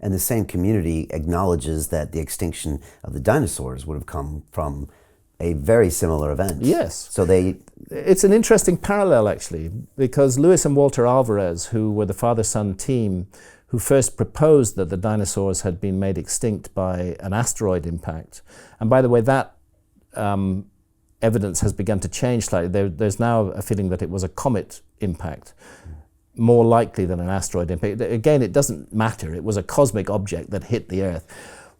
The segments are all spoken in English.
And the same community acknowledges that the extinction of the dinosaurs would have come from a very similar event. Yes. So it's an interesting parallel, actually, because Lewis and Walter Alvarez, who were the father-son team who first proposed that the dinosaurs had been made extinct by an asteroid impact. And by the way, that evidence has begun to change slightly. There's now a feeling that it was a comet impact, more likely than an asteroid impact. Again, it doesn't matter. It was a cosmic object that hit the Earth.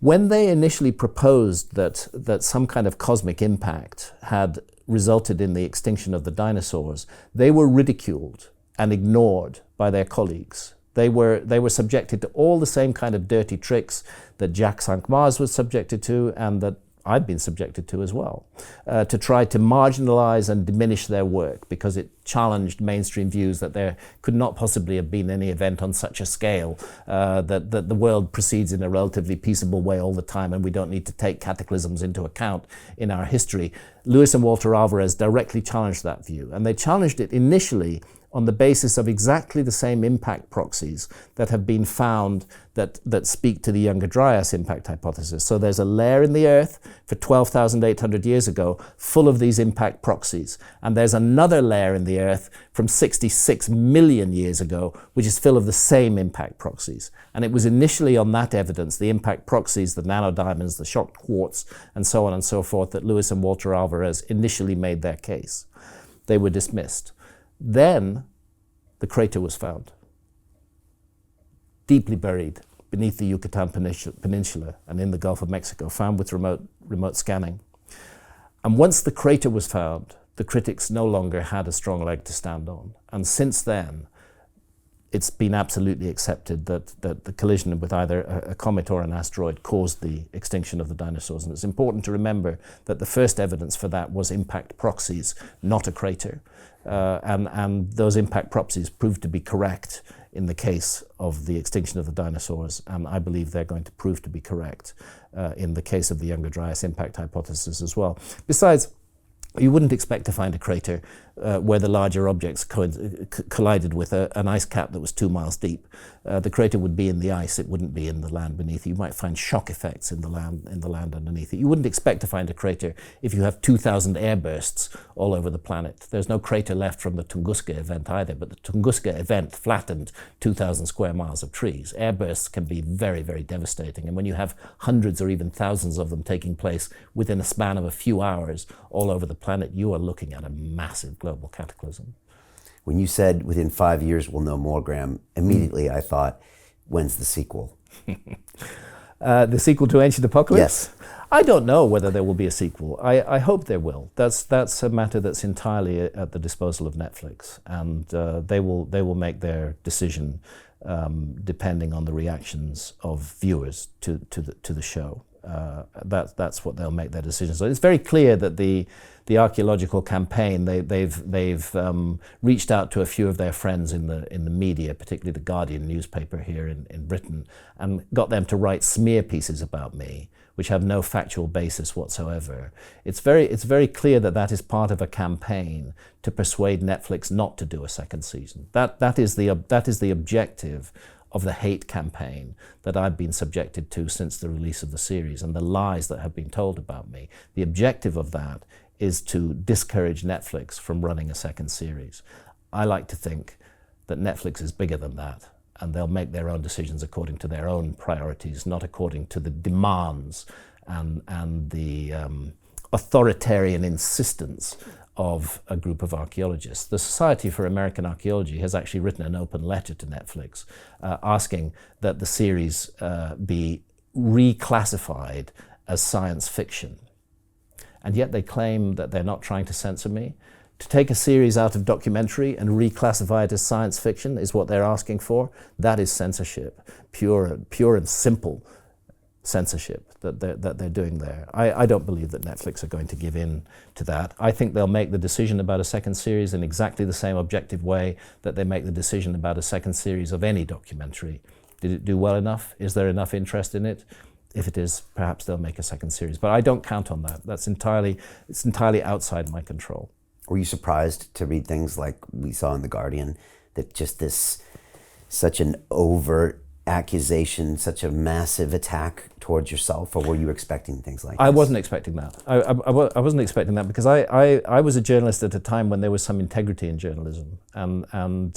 When they initially proposed that some kind of cosmic impact had resulted in the extinction of the dinosaurs, they were ridiculed and ignored by their colleagues. They were subjected to all the same kind of dirty tricks that Jacques Cinq-Mars was subjected to, and that I've been subjected to as well, to try to marginalize and diminish their work because it challenged mainstream views that there could not possibly have been any event on such a scale, that the world proceeds in a relatively peaceable way all the time and we don't need to take cataclysms into account in our history. Lewis and Walter Alvarez directly challenged that view, and they challenged it initially on the basis of exactly the same impact proxies that have been found that speak to the Younger Dryas impact hypothesis. So there's a layer in the Earth for 12,800 years ago full of these impact proxies. And there's another layer in the Earth from 66 million years ago, which is full of the same impact proxies. And it was initially on that evidence, the impact proxies, the nanodiamonds, the shocked quartz, and so on and so forth, that Lewis and Walter Alvarez initially made their case. They were dismissed. Then the crater was found, deeply buried beneath the Yucatan Peninsula and in the Gulf of Mexico, found with remote scanning. And once the crater was found, the critics no longer had a strong leg to stand on. And since then, it's been absolutely accepted that the collision with either a comet or an asteroid caused the extinction of the dinosaurs. And it's important to remember that the first evidence for that was impact proxies, not a crater. And those impact proxies proved to be correct in the case of the extinction of the dinosaurs, and I believe they're going to prove to be correct in the case of the Younger Dryas impact hypothesis as well. Besides, you wouldn't expect to find a crater where the larger objects collided with an ice cap that was 2 miles deep. The crater would be in the ice, it wouldn't be in the land beneath. You might find shock effects in the land underneath it. You wouldn't expect to find a crater if you have 2,000 airbursts all over the planet. There's no crater left from the Tunguska event either, but the Tunguska event flattened 2,000 square miles of trees. Airbursts can be very, very devastating, and when you have hundreds or even thousands of them taking place within a span of a few hours all over the planet, you are looking at a massive global cataclysm. When you said within 5 years we'll know more, Graham, immediately I thought, when's the sequel? The sequel to Ancient Apocalypse? Yes. I don't know whether there will be a sequel. I hope there will. That's a matter that's entirely at the disposal of Netflix, and they will make their decision depending on the reactions of viewers to the show. That's what they'll make their decisions. So it's very clear that the archaeological campaign, they've reached out to a few of their friends in the media, particularly the Guardian newspaper here in Britain, and got them to write smear pieces about me, which have no factual basis whatsoever. It's very clear that is part of a campaign to persuade Netflix not to do a second season. That is the objective of the hate campaign that I've been subjected to since the release of the series, and the lies that have been told about me. The objective of that is to discourage Netflix from running a second series. I like to think that Netflix is bigger than that, and they'll make their own decisions according to their own priorities, not according to the demands and the authoritarian insistence of a group of archaeologists. The Society for American Archaeology has actually written an open letter to Netflix asking that the series be reclassified as science fiction. And yet they claim that they're not trying to censor me. To take a series out of documentary and reclassify it as science fiction is what they're asking for. That is censorship, pure and simple censorship that they're doing there. I don't believe that Netflix are going to give in to that. I think they'll make the decision about a second series in exactly the same objective way that they make the decision about a second series of any documentary. Did it do well enough? Is there enough interest in it? If it is, perhaps they'll make a second series. But I don't count on that. It's entirely outside my control. Were you surprised to read things like we saw in The Guardian, that just such an overt accusation, such a massive attack towards yourself, or were you expecting things like I this? wasn't expecting that. I wasn't expecting that because I was a journalist at a time when there was some integrity in journalism, and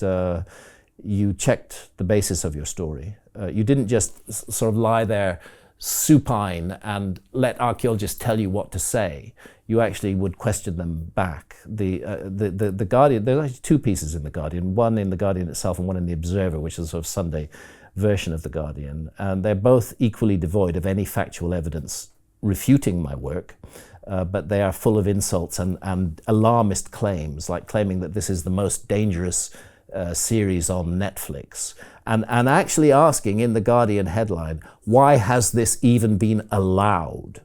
you checked the basis of your story. You didn't just sort of lie there supine and let archaeologists tell you what to say. You actually would question them back. The Guardian, there are actually two pieces in The Guardian, one in The Guardian itself and one in The Observer, which is a sort of Sunday version of The Guardian. And they're both equally devoid of any factual evidence refuting my work, but they are full of insults and alarmist claims, like claiming that this is the most dangerous series on Netflix, and actually asking in the Guardian headline, why has this even been allowed?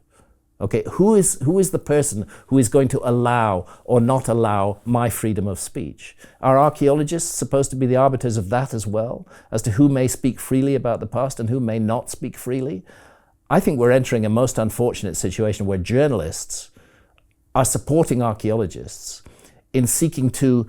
Okay, who is the person who is going to allow or not allow my freedom of speech? Are archaeologists supposed to be the arbiters of that as well, as to who may speak freely about the past and who may not speak freely? I think we're entering a most unfortunate situation where journalists are supporting archaeologists in seeking to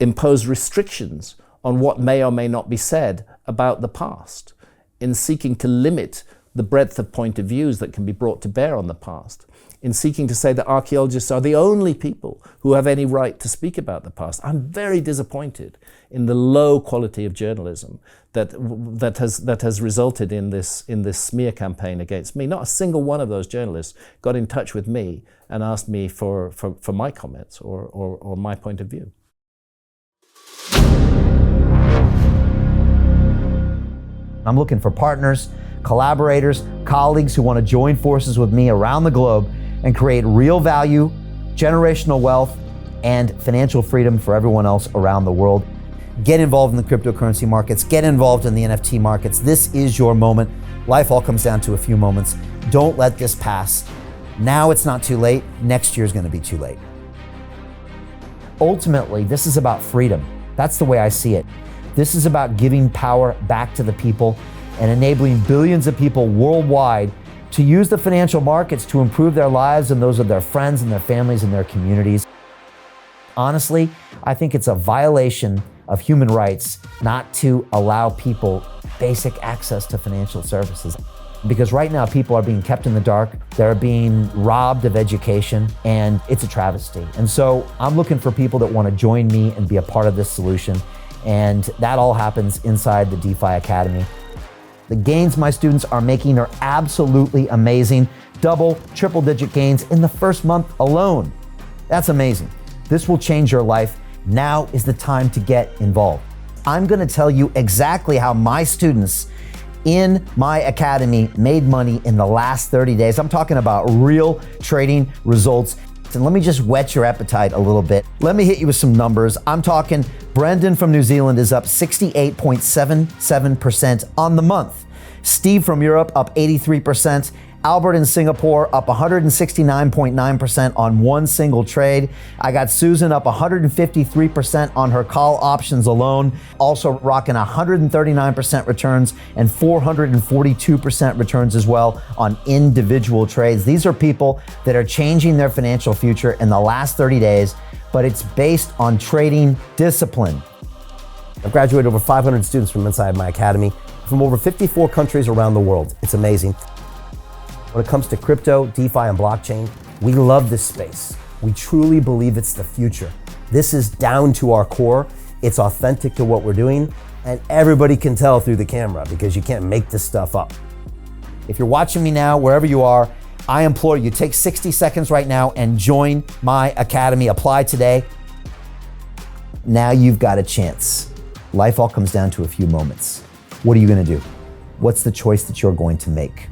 impose restrictions on what may or may not be said about the past, in seeking to limit the breadth of point of views that can be brought to bear on the past, in seeking to say that archaeologists are the only people who have any right to speak about the past. I'm very disappointed in the low quality of journalism that has resulted in this smear campaign against me. Not a single one of those journalists got in touch with me and asked me for my comments or my point of view. I'm looking for partners, collaborators, colleagues who want to join forces with me around the globe and create real value, generational wealth, and financial freedom for everyone else around the world. Get involved in the cryptocurrency markets, get involved in the NFT markets. This is your moment. Life all comes down to a few moments. Don't let this pass. Now it's not too late. Next year's going to be too late. Ultimately, this is about freedom. That's the way I see it. This is about giving power back to the people and enabling billions of people worldwide to use the financial markets to improve their lives and those of their friends and their families and their communities. Honestly, I think it's a violation of human rights not to allow people basic access to financial services. Because right now people are being kept in the dark, they're being robbed of education, and it's a travesty. And so I'm looking for people that want to join me and be a part of this solution. And that all happens inside the DeFi Academy. The gains my students are making are absolutely amazing. Double, triple-digit gains in the first month alone. That's amazing. This will change your life. Now is the time to get involved. I'm going to tell you exactly how my students in my academy made money in the last 30 days. I'm talking about real trading results. And let me just whet your appetite a little bit. Let me hit you with some numbers. I'm talking Brendan from New Zealand is up 68.77% on the month. Steve from Europe up 83%. Albert in Singapore up 169.9% on one single trade. I got Susan up 153% on her call options alone. Also rocking 139% returns and 442% returns as well on individual trades. These are people that are changing their financial future in the last 30 days, but it's based on trading discipline. I've graduated over 500 students from inside my academy from over 54 countries around the world. It's amazing. When it comes to crypto, DeFi, and blockchain, we love this space. We truly believe it's the future. This is down to our core. It's authentic to what we're doing, and everybody can tell through the camera because you can't make this stuff up. If you're watching me now, wherever you are, I implore you, take 60 seconds right now and join my academy. Apply today. Now you've got a chance. Life all comes down to a few moments. What are you going to do? What's the choice that you're going to make?